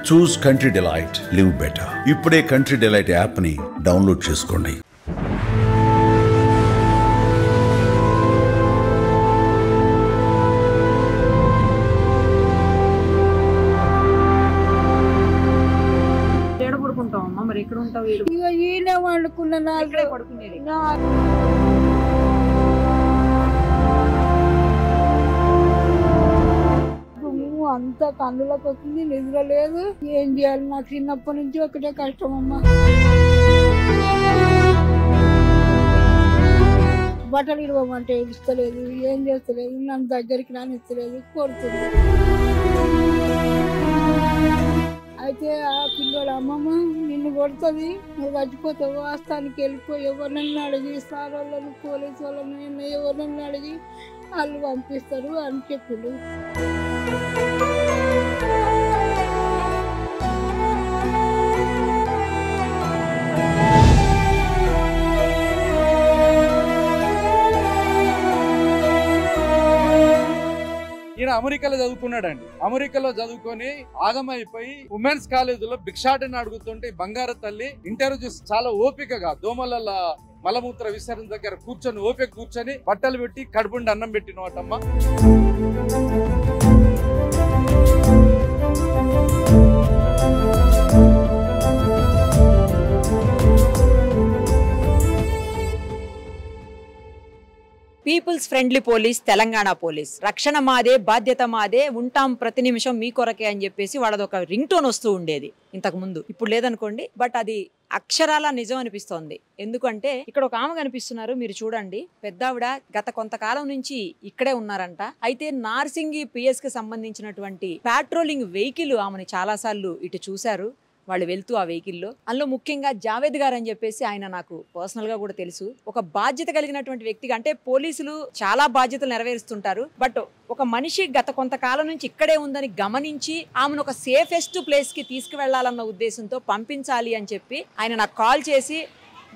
చూస్ country delight, live better. ఇప్పుడే country delight app ని download చేసుకోండి. మరి ఎక్కడ ఉంటావు? ఇక ఈయన వండుకున్న నాలుగు పడుకునేది. అంత కన్నులకు వస్తుంది, నిద్ర లేదు. ఏం చేయాలి? నాకు చిన్నప్పటి నుంచి ఒకటే కష్టం అమ్మా. బట్టలు ఇవ్వమంటే ఇస్తలేదు, ఏం చేస్తలేదు, నన్ను దగ్గరికి రానిస్తలేదు, కొడుతుంది. అయితే ఆ పిల్లడు అమ్మమ్మ నిన్ను కొడుతుంది, నువ్వు చచ్చిపోతావు, ఆస్థానికి వెళ్ళిపోయి ఎవరినన్నా అడిగి సార్ వాళ్ళని పోలీసు వాళ్ళని ఎవరినన్నా అడిగి వాళ్ళు పంపిస్తారు అని చెప్పిండు. ఈయన అమెరికాలో చదువుకున్నాడండి. అమెరికాలో చదువుకొని ఆగమైపోయి ఉమెన్స్ కాలేజీలో భిక్షాటని అడుగుతుంటే బంగారు తల్లి ఇంటర్వ్యూ చూసి చాలా ఓపికగా దోమల మలమూత్ర విసరణ దగ్గర కూర్చొని ఓపిక కూర్చొని బట్టలు పెట్టి కడుపుండి అన్నం పెట్టినవాటమ్మా. People's friendly police Telangana police. రక్షణ మాదే, బాధ్యత మాదే, ఉంటాం ప్రతి నిమిషం మీ కొరకే అని చెప్పేసి వాళ్ళది ఒక రింగ్ టోన్ వస్తూ ఉండేది ఇంతకు ముందు. ఇప్పుడు లేదనుకోండి, బట్ అది అక్షరాల నిజం అనిపిస్తోంది. ఎందుకంటే ఇక్కడ ఒక ఆమె కనిపిస్తున్నారు, మీరు చూడండి. పెద్దావిడ గత కొంతకాలం నుంచి ఇక్కడే ఉన్నారంట. అయితే నార్సింగి పిఎస్ కి సంబంధించినటువంటి పాట్రోలింగ్ వెహికల్ ఆమెను చాలా సార్లు ఇటు చూశారు వాళ్ళు వెళ్తూ ఆ వెహికల్లో. అందులో ముఖ్యంగా జావేద్ గారు అని చెప్పేసి ఆయన నాకు పర్సనల్ గా కూడా తెలుసు. ఒక బాధ్యత కలిగినటువంటి వ్యక్తిగా, అంటే పోలీసులు చాలా బాధ్యతలు నెరవేరుస్తుంటారు, బట్ ఒక మనిషి గత కొంతకాలం నుంచి ఇక్కడే ఉందని గమనించి ఆమెను ఒక సేఫెస్ట్ ప్లేస్ కి తీసుకువెళ్లాలన్న ఉద్దేశంతో పంపించాలి అని చెప్పి ఆయన నాకు కాల్ చేసి,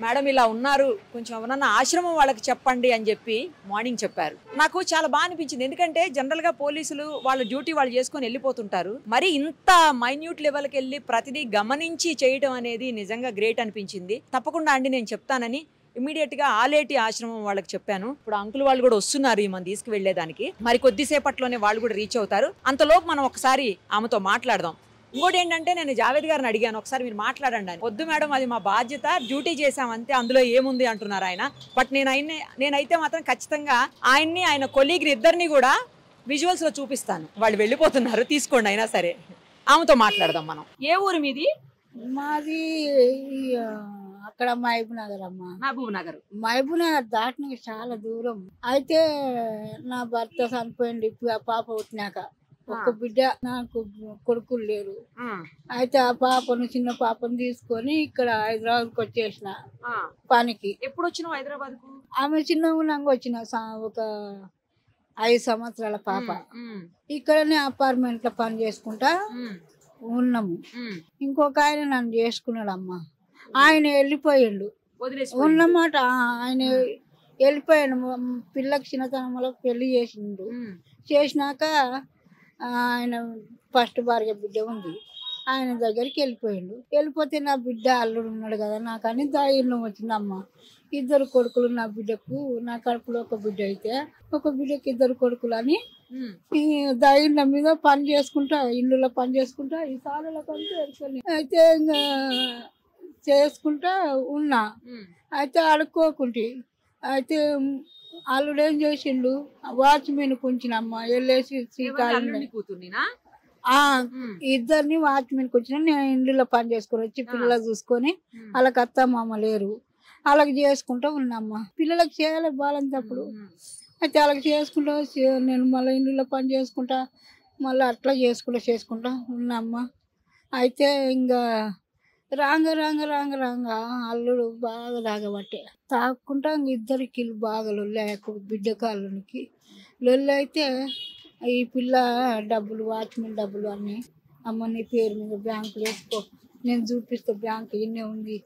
మేడం ఇలా ఉన్నారు, కొంచెం ఎవరన్నా ఆశ్రమం వాళ్ళకి చెప్పండి అని చెప్పి మార్నింగ్ చెప్పారు. నాకు చాలా బాగా అనిపించింది. ఎందుకంటే జనరల్ గా పోలీసులు వాళ్ళ డ్యూటీ వాళ్ళు చేసుకొని వెళ్ళిపోతుంటారు. మరి ఇంత మైన్యూట్ లెవెల్కి వెళ్ళి ప్రతిదీ గమనించి చేయడం అనేది నిజంగా గ్రేట్ అనిపించింది. తప్పకుండా అండి నేను చెప్తానని ఇమీడియట్ గా ఆలేటి ఆశ్రమం వాళ్ళకి చెప్పాను. ఇప్పుడు అంకుల్ వాళ్ళు కూడా వస్తున్నారు ఈ మన తీసుకువెళ్లేదానికి. మరి కొద్దిసేపట్లోనే వాళ్ళు కూడా రీచ్ అవుతారు. అంతలోపు మనం ఒకసారి ఆమెతో మాట్లాడదాం. ఇంకోటి ఏంటంటే, నేను జావేద్ గారిని అడిగాను, ఒకసారి మీరు మాట్లాడండి అని. వద్దు మేడం, అది మా బాధ్యత, డ్యూటీ చేసామంతే, అందులో ఏముంది అంటున్నారు ఆయన. బట్ నేనైతే మాత్రం ఖచ్చితంగా ఆయన్ని ఆయన కొలీగ్ని ఇద్దరిని కూడా విజువల్స్ లో చూపిస్తాను. వాళ్ళు వెళ్ళిపోతున్నారు, తీసుకోండి. అయినా సరే ఆమెతో మాట్లాడదాం మనం. ఏ ఊరు మీది? మాది అక్కడ మహబూబ్ నగర్ అమ్మ. మహబూబ్ నగర్. మహబూబ్ నగర్ దాటినాక చాలా దూరం. అయితే నా భర్త చనిపోయింది పాప పుట్టినాక. ఒక బిడ్డ, నాకు కొడుకులు లేరు. అయితే ఆ పాపను, చిన్న పాపను తీసుకొని ఇక్కడ హైదరాబాద్ కు వచ్చేసిన పనికి. ఎప్పుడు వచ్చినావు హైదరాబాద్ కు? ఆమె చిన్న ఉన్నాక వచ్చిన, ఒక 5 సంవత్సరాల పాప. ఇక్కడనే అపార్ట్మెంట్ లో పని చేసుకుంటా ఉన్నాము. ఇంకొక ఆయన నన్ను చేసుకున్నాడు అమ్మ. ఆయన వెళ్ళిపోయిండు ఉన్నమాట. ఆయన వెళ్ళిపోయాడు. పిల్లకి చిన్నతనంలో పెళ్లి చేసిండు. చేసినాక ఆయన ఫస్ట్ భార్య బిడ్డ ఉంది, ఆయన దగ్గరికి వెళ్ళిపోయిండు. వెళ్ళిపోతే నా బిడ్డ అల్లుడు ఉన్నాడు కదా, నాకు అని ధైర్యం వచ్చిందమ్మ. 2 కొడుకులు నా బిడ్డకు, నా కడుపులో ఒక బిడ్డ అయితే ఒక బిడ్డకి 2 కొడుకులు అని ఈ ధైర్యం మీద పని చేసుకుంటా, ఇల్లులో పని చేసుకుంటా, ఈ సాలలో పని చేసుకుని అయితే ఇంకా చేసుకుంటా ఉన్నా. అయితే అడుక్కోకుంటే అయితే అల్లుడేం చేసిండు, వాచ్మెన్ కొంచెనమ్మ వెళ్ళేసి ఇద్దరిని వాచ్మెన్ కొంచెం, నేను ఇండ్లలో పని చేసుకుని వచ్చి పిల్లలు చూసుకొని, వాళ్ళకి అత్త మామ లేరు, వాళ్ళకి చేసుకుంటా ఉన్నామ్మ. పిల్లలకి చేయాలి బాలంతప్పుడు. అయితే వాళ్ళకి చేసుకుంటా నేను మళ్ళీ ఇండ్లలో పని చేసుకుంటా, మళ్ళీ అట్లా చేసుకుంటా ఉన్నామ్మ. అయితే ఇంకా రాంగ అల్లుడు బాగా తాగబట్టే తాగుకుంటా ఇద్దరికి బాగా లొల్లి, బిడ్డ కాళ్ళకి లొల్లి. అయితే ఈ పిల్ల డబ్బులు, వాచ్మెన్ డబ్బులు అన్నీ, అమ్మ నీ పేరు మీద బ్యాంకులు వేసుకో, నేను చూపిస్తా బ్యాంకు ఇన్నే ఉంది,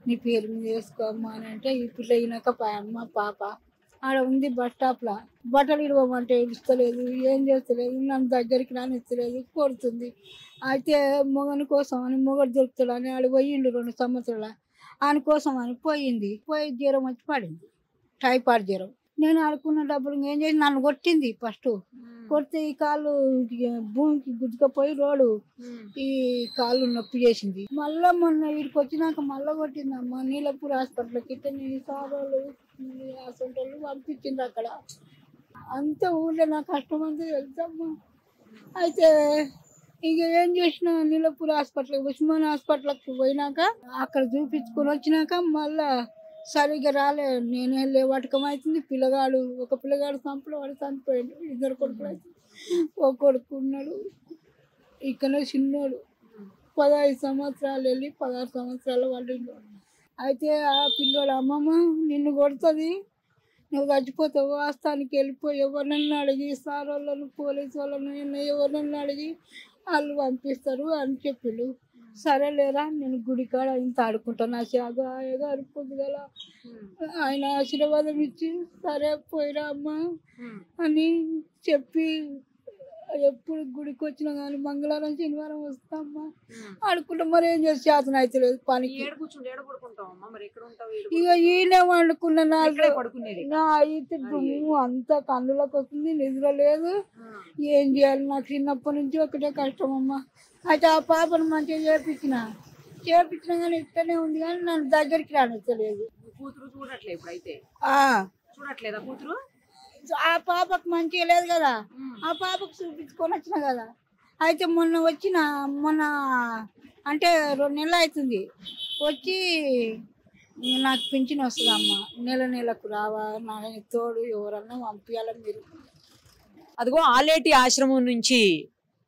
నీ పేరు మీద వేసుకో అమ్మ అని అంటే, ఈ పిల్ల అయినాక అమ్మ పాప ఆడ ఉంది బస్ స్టాప్లో. బట్టలు ఇడవమంటే ఇస్తలేదు, ఏం చేస్తలేదు, నన్ను దగ్గరికి రానిస్తలేదు, కొడుతుంది. అయితే మొగని కోసం అని మొగడు దొరుకుతాడని ఆడ పోయిండు 2 సంవత్సరాల. ఆయన కోసం అని పోయి జ్వరం వచ్చి పడింది, టైఫాయిడ్ జ్వరం. నేను ఆడుకున్న డబ్బులు ఏం చేసి నన్ను కొట్టింది. ఫస్ట్ కొడితే ఈ కాళ్ళు భూమికి గుద్దుకపోయి రోడ్డు ఈ కాళ్ళు నొప్పి చేసింది. మళ్ళా మొన్న వీడికి వచ్చినాక మళ్ళీ కొట్టిందమ్మా. నీలపూర్ హాస్పిటల్కి ఇతని సారోళ్ళు హాస్పిటల్ పంపించింది. అక్కడ అంత ఊళ్ళో నా కష్టం అంతా తెలుసమ్మా. అయితే ఇక ఏం చేసిన నీలపూర్ హాస్పిటల్ ఉస్మాన్ హాస్పిటల్కి పోయినాక అక్కడ చూపించుకొని వచ్చినాక మళ్ళా సరిగ్గా రాలే. నేనే లేవటకం అవుతుంది. ఒక పిల్లగాడు సంపలో వాడు చనిపోయాడు. 2 కొడుకులు అవుతుంది. ఒక కొడుకు ఉన్నాడు ఇక్కడ చిన్నోడు 15 సంవత్సరాలు వెళ్ళి 16 సంవత్సరాల వాళ్ళు. అయితే ఆ పిల్లోడు అమ్మమ్మ నిన్ను కొడుతుంది, నువ్వు చచ్చిపోతావు, వాస్తానికి వెళ్ళిపోయి ఎవరినన్నా అడిగి సార్ వాళ్ళను పోలీసు వాళ్ళను ఎవరినన్నా అడిగి వాళ్ళు పంపిస్తారు అని చెప్పిండు. సరేలేరా నేను గుడికాడ ఇంత ఆడుకుంటాను నా గారు పొద్దుగల ఆయన ఆశీర్వాదం ఇచ్చి సరే పోయిరా అమ్మ అని చెప్పి ఎప్పుడు గుడికి వచ్చినా కానీ మంగళవారం శనివారం వస్తామ్మా ఆడుకుంటాం. మరి ఏం చేసి చేతన అయితే లేదు పనికి. ఇక ఈయనే వండుకున్న నా అయితే దుమ్ము అంతా కన్నులకు వస్తుంది, నిద్ర లేదు. ఏం చేయాలి నాకు చిన్నప్పటి నుంచి ఒకటే కష్టం అమ్మా. అయితే ఆ పాపను మంచిగా చేపించినా కానీ ఇక్కడనే ఉంది కానీ నన్ను దగ్గరికి రానిచ్చలేదు. ఆ పాపకు మంచిగా లేదు కదా, ఆ పాపకు చూపించుకొని వచ్చిన కదా. అయితే మొన్న అంటే 2 నెలలు అవుతుంది వచ్చి నాకు పింఛన్ వస్తుంది అమ్మ, నెలకు రావా నా తోడు ఎవరన్నా పంపించాలని మీరు. అదిగో ఆలేటి ఆశ్రమం నుంచి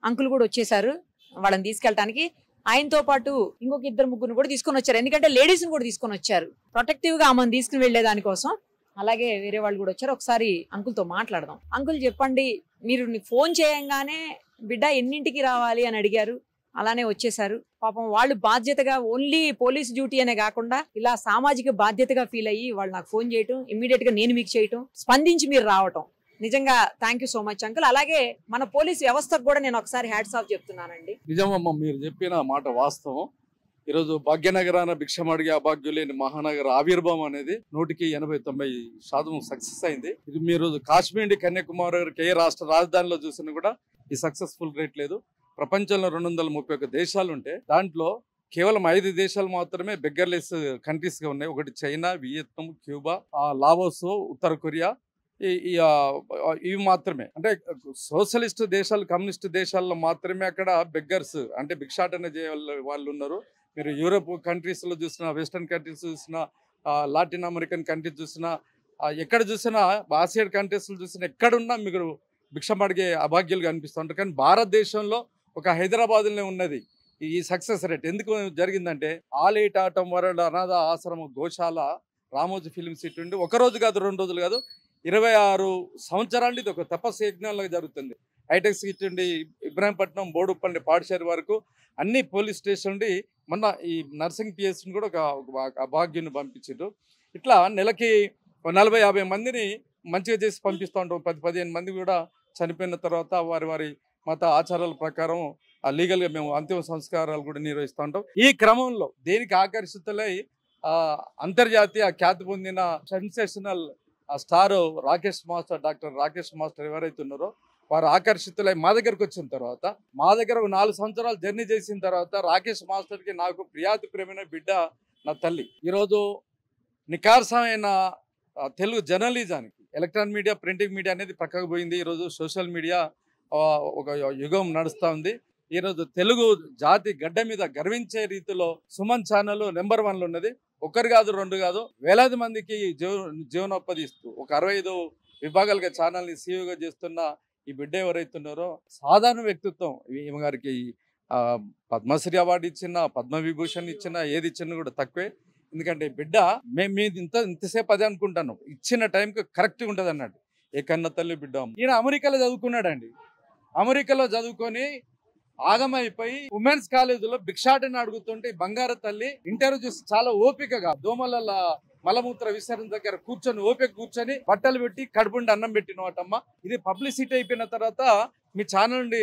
అంకుల్ కూడా వచ్చేసారు వాళ్ళని తీసుకెళ్ళటానికి. ఆయనతో పాటు ఇంకొక 2-3 కూడా తీసుకొని వచ్చారు. ఎందుకంటే లేడీస్ ని కూడా తీసుకొని వచ్చారు ప్రొటెక్టివ్ గా ఆమెను తీసుకుని వెళ్లే దానికోసం. అలాగే వేరే వాళ్ళు కూడా వచ్చారు. ఒకసారి అంకుల్ తో మాట్లాడదాం. అంకుల్ చెప్పండి, మీరు ఫోన్ చేయంగానే బిడ్డ ఎన్నింటికి రావాలి అని అడిగారు, అలానే వచ్చేసారు. పాపం వాళ్ళు బాధ్యతగా ఓన్లీ పోలీస్ డ్యూటీ అనే కాకుండా ఇలా సామాజిక బాధ్యతగా ఫీల్ అయ్యి వాళ్ళు నాకు ఫోన్ చేయటం, ఇమ్మీడియట్ గా నేను మీకు చేయటం, స్పందించి మీరు రావటం నిజంగా thank you so much uncle. అలాగే మన పోలీస్ వ్యవస్థకు కూడా నేను ఒకసారి హ్యాట్స్ ఆఫ్ చెప్తున్నానండి. నిజమమ్మా, మీరు చెప్పిన మాట వాస్తవం. ఈరోజు భాగ్యనగరాన భిక్షమడిగే అభాగ్యులేని మహానగర ఆవిర్భావం అనేది 100-90% సక్సెస్ అయింది. ఇది మీరు కాశ్మీర్ నుండి కన్యాకుమారి వరకు ఏ రాష్ట్ర రాజధానిలో చూసినా కూడా ఈ సక్సెస్ఫుల్ రేట్ లేదు. ప్రపంచంలో 231 దేశాలు ఉంటే దాంట్లో కేవలం 5 దేశాలు మాత్రమే బెగ్గర్లెస్ కంట్రీస్ గా ఉన్నాయి. ఒకటి చైనా, వియత్నాం, క్యూబా, లావోస్, ఉత్తర కొరియా. ఇవి మాత్రమే. అంటే సోషలిస్ట్ దేశాలు, కమ్యూనిస్ట్ దేశాల్లో మాత్రమే అక్కడ బెగ్గర్స్ అంటే భిక్షాటన చేయ వాళ్ళు ఉన్నారు. మీరు యూరోప్ కంట్రీస్ లో చూసినా, వెస్టర్న్ కంట్రీస్ చూసినా, లాటిన్ అమెరికన్ కంట్రీస్ చూసినా, ఎక్కడ చూసినా, ఆసియన్ కంట్రీస్ లో చూసినా, ఎక్కడున్నా మీకు భిక్షమడిగే అభాగ్యులు కనిపిస్తుంటారు. కానీ భారతదేశంలో ఒక హైదరాబాద్లోనే ఉన్నది ఈ సక్సెస్ రేట్. ఎందుకు జరిగిందంటే ఆలేటాటం వరల్డ్ అనాథ ఆశ్రమ గోశాల రామోజీ ఫిలిం సిటీ నుండి 1 రోజు కాదు, 2 రోజులు కాదు, 26 సంవత్సరాలు ఇది ఒక తపస్సు యజ్ఞంలాగా జరుగుతుంది. హైటెక్ సిటీ నుండి ఇబ్రాహీంపట్నం, బోడుపల్లి, పాడిచేరి వరకు అన్ని పోలీస్ స్టేషన్ నుండి మొన్న ఈ నర్సింగ్ పిఎస్ కూడా ఒక భాగ్యుని పంపించారు. ఇట్లా నెలకి 40-50 మందిని మంచిగా చేసి పంపిస్తూ ఉంటాం. 10-15 మంది కూడా చనిపోయిన తర్వాత వారి మత ఆచారాల ప్రకారం లీగల్గా మేము అంతిమ సంస్కారాలు కూడా నిర్వహిస్తూ ఉంటాం. ఈ క్రమంలో దేనికి ఆకర్షితులై అంతర్జాతీయ ఖ్యాతి పొందిన sensational star doctor Rakesh master ఎవరైతే ఉన్నారో వారు ఆకర్షితులై మా దగ్గరకు వచ్చిన తర్వాత, మా దగ్గర 4 సంవత్సరాలు జర్నీ చేసిన తర్వాత రాకేష్ మాస్టర్కి నాకు ప్రియమైన బిడ్డ నా తల్లి. ఈరోజు నికార్సమైన తెలుగు జర్నలిజానికి ఎలక్ట్రానిక్ మీడియా, ప్రింటింగ్ మీడియా అనేది పక్కకు పోయింది. ఈరోజు సోషల్ మీడియా ఒక యుగం నడుస్తూ ఉంది. ఈరోజు తెలుగు జాతి గడ్డ మీద గర్వించే రీతిలో సుమన్ ఛానల్ నెంబర్ 1లో ఉన్నది. 1 కాదు, 2 కాదు, వేలాది మందికి జీవనోపాధి ఇస్తూ ఒక 65 విభాగాలుగా ఛానల్ని సీఈఓగా చేస్తున్న ఈ బిడ్డ ఎవరైతున్నారో సాధారణ వ్యక్తిత్వం. ఈమె గారికి పద్మశ్రీ అవార్డు ఇచ్చిన, పద్మవిభూషణ్ ఇచ్చిన, ఏది ఇచ్చినా కూడా తక్కువే. ఎందుకంటే బిడ్డ మేము ఇంతసేపు అదే అనుకుంటాను, ఇచ్చిన టైంకి కరెక్ట్గా ఉంటుంది అన్నాడు. ఏ కన్న తల్లి బిడ్డ. ఈయన అమెరికాలో చదువుకున్నాడండి. అమెరికాలో చదువుకొని ఆగమైపోయి ఉమెన్స్ కాలేజీలో భిక్షాటన అడుగుతుంటే బంగారు తల్లి ఇంటర్వ్యూ చూసి చాలా ఓపికగా దోమల మలమూత్ర విసరణ దగ్గర కూర్చొని ఓపిక కూర్చొని బట్టలు పెట్టి కడుపుండి అన్నం పెట్టినవాటమ్మ. ఇది పబ్లిసిటీ అయిపోయిన తర్వాత మీ ఛానల్ నుండి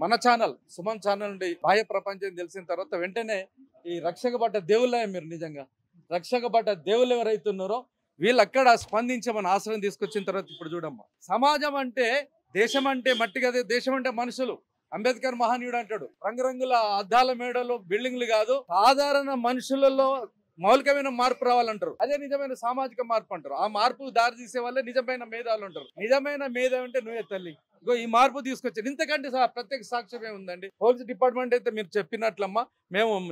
మన ఛానల్ సుమన్ ఛానల్ నుండి బాహ్య ప్రపంచం తెలిసిన తర్వాత వెంటనే ఈ రక్షక పడ్డ దేవుళ్ళ మీరు నిజంగా రక్షక పడ్డ దేవుళ్ళు ఎవరైతున్నారో వీళ్ళు అక్కడ స్పందించి మన ఆశ్రయం తీసుకొచ్చిన తర్వాత ఇప్పుడు చూడమ్మా, సమాజం అంటే దేశం అంటే మట్టి కదే, దేశం అంటే మనుషులు. అంబేద్కర్ మహనీయుడు అంటాడు, రంగురంగుల అద్దాల మేడలు బిల్డింగ్లు కాదు, సాధారణ మనుషులలో మౌలికమైన మార్పు రావాలంటారు. అదే నిజమైన సామాజిక మార్పు అంటారు. ఆ మార్పు దారి తీసే వాళ్ళే నిజమైన మేధావులు అంటారు. నిజమైన మేధావి అంటే నువ్వే తల్లి. ఇగో ఈ మార్పు తీసుకొచ్చారు. ఇంతకంటే ప్రత్యేక సాక్ష్యమే ఉందండి. పోలీస్ డిపార్ట్మెంట్ అయితే మీరు చెప్పినట్లమ్మా,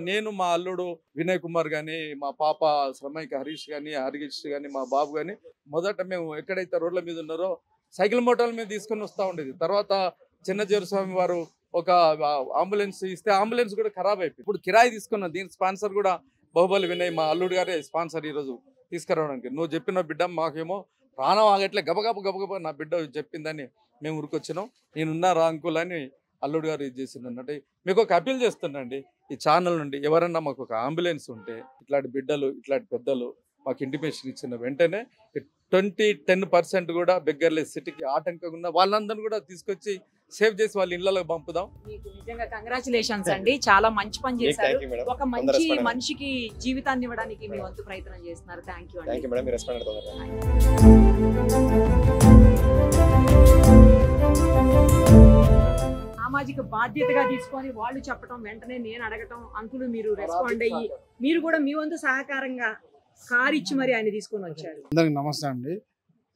నేను మా అల్లుడు వినయ్ కుమార్ గానీ, మా పాప శ్రమైక హరీష్ గానీ, హరీష్ గానీ, మా బాబు గానీ మొదట మేము ఎక్కడైతే రోడ్ల మీద ఉన్నారో సైకిల్ మోటార్ల మీద తీసుకొని వస్తూ ఉండేది. తర్వాత చిన్నజీర స్వామి వారు ఒక అంబులెన్స్ ఇస్తే అంబులెన్స్ కూడా ఖరాబ్ అయిపోయింది. ఇప్పుడు కిరాయి తీసుకున్నాం. దీని స్పాన్సర్ కూడా బాహుబలి వినయ్ మా అల్లుడు గారే స్పాన్సర్ ఈరోజు తీసుకురావడానికి. నువ్వు చెప్పిన బిడ్డ మాకేమో ప్రాణం ఆగట్లే, గబగబ నా బిడ్డ చెప్పిందని మేము ఊరికొచ్చినాం. నేనున్నారా అంకుల్ అని అల్లుడు గారు ఇది చేసిందన్నట్టు. మీకు ఒక అప్పీల్ చేస్తున్నాండి, ఈ ఛానల్ నుండి ఎవరన్నా మాకు ఒక అంబులెన్స్ ఉంటే ఇట్లాంటి బిడ్డలు ఇట్లాంటి పెద్దలు మాకు ఇంటిమేషన్ ఇచ్చిన వెంటనే 10% కూడా బెగ్గర్లెస్ సిటీకి ఆటంకంగా ఉన్న వాళ్ళందరినీ కూడా తీసుకొచ్చి సేవ్ చేసి వాళ్ళ ఇళ్లలో పంపుదాం. మీకు నిజంగా కంగ్రాచులేషన్స్ అండి, చాలా మంచి పని చేశారు. ఒక మంచి మనిషికి జీవితాన్ని ఇవ్వడానికి మీ వంతు ప్రయత్నం చేస్తున్నారు. థ్యాంక్ యూ అండి. సామాజిక బాధ్యతగా తీసుకొని వాళ్ళు చెప్పడం వెంటనే నేను అడగటం, అంకులు మీరు రెస్పాండ్ అయ్యి మీరు కూడా మీ వంతు సహకారంగా కార్ ఇచ్చి మరి ఆయన తీసుకొని వచ్చారు. అందరికి నమస్తే అండి,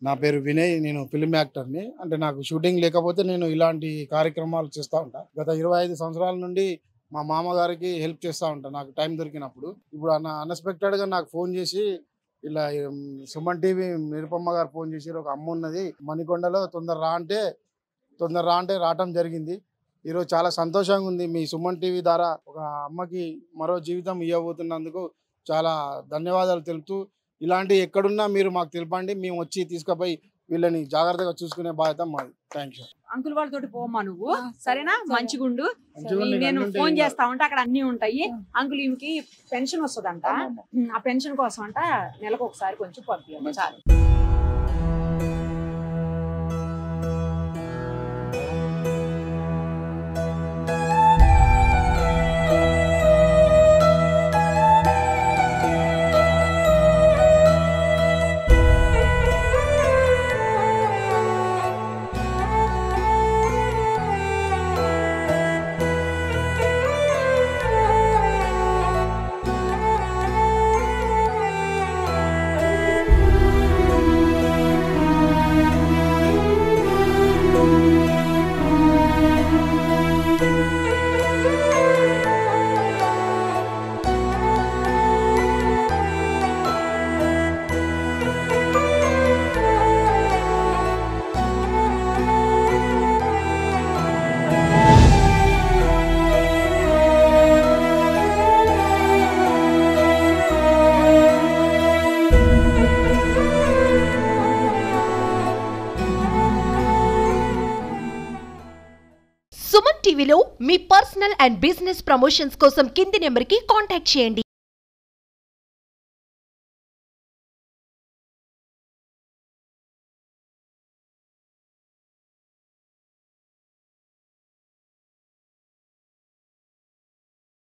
నా పేరు వినయ్, నేను ఫిల్మ్ యాక్టర్ని. అంటే నాకు షూటింగ్ లేకపోతే నేను ఇలాంటి కార్యక్రమాలు చేస్తూ ఉంటా. గత 25 సంవత్సరాల నుండి మా మామగారికి హెల్ప్ చేస్తూ ఉంటాను నాకు టైం దొరికినప్పుడు. ఇప్పుడు అన్ఎక్స్పెక్టెడ్గా నాకు ఫోన్ చేసి ఇలా సుమన్ టీవీ నిరుపమ్మ గారు ఫోన్ చేసి ఒక అమ్మ ఉన్నది మణికొండలో తొందర రా అంటే రావటం జరిగింది. ఈరోజు చాలా సంతోషంగా ఉంది. మీ సుమన్ టీవీ ద్వారా ఒక అమ్మకి మరో జీవితం ఇవ్వబోతున్నందుకు చాలా ధన్యవాదాలు తెలుపుతూ, ఇలాంటి ఎక్కడున్నా మీరు మాకు తెలపండి, మేము వచ్చి తీసుకుపోయి వీళ్ళని జాగ్రత్తగా చూసుకునే బాధ్యత మాది. Thank you. అంకుల్ వాళ్ళతోటి పోమ్మా నువ్వు, సరేనా? మంచిగుండు. నేను ఫోన్ చేస్తా ఉంటే అక్కడ అన్ని ఉంటాయి. అంకుల్ ఈమెకి పెన్షన్ వస్తుందంట, ఆ పెన్షన్ కోసం అంట నెలకు ఒకసారి కొంచెం పంపించండి చాలు. సుమన్ టీవీలో మీ పర్సనల్ అండ్ బిజినెస్ ప్రమోషన్స్ కోసం కింది నెంబర్కి కాంటాక్ట్ చేయండి.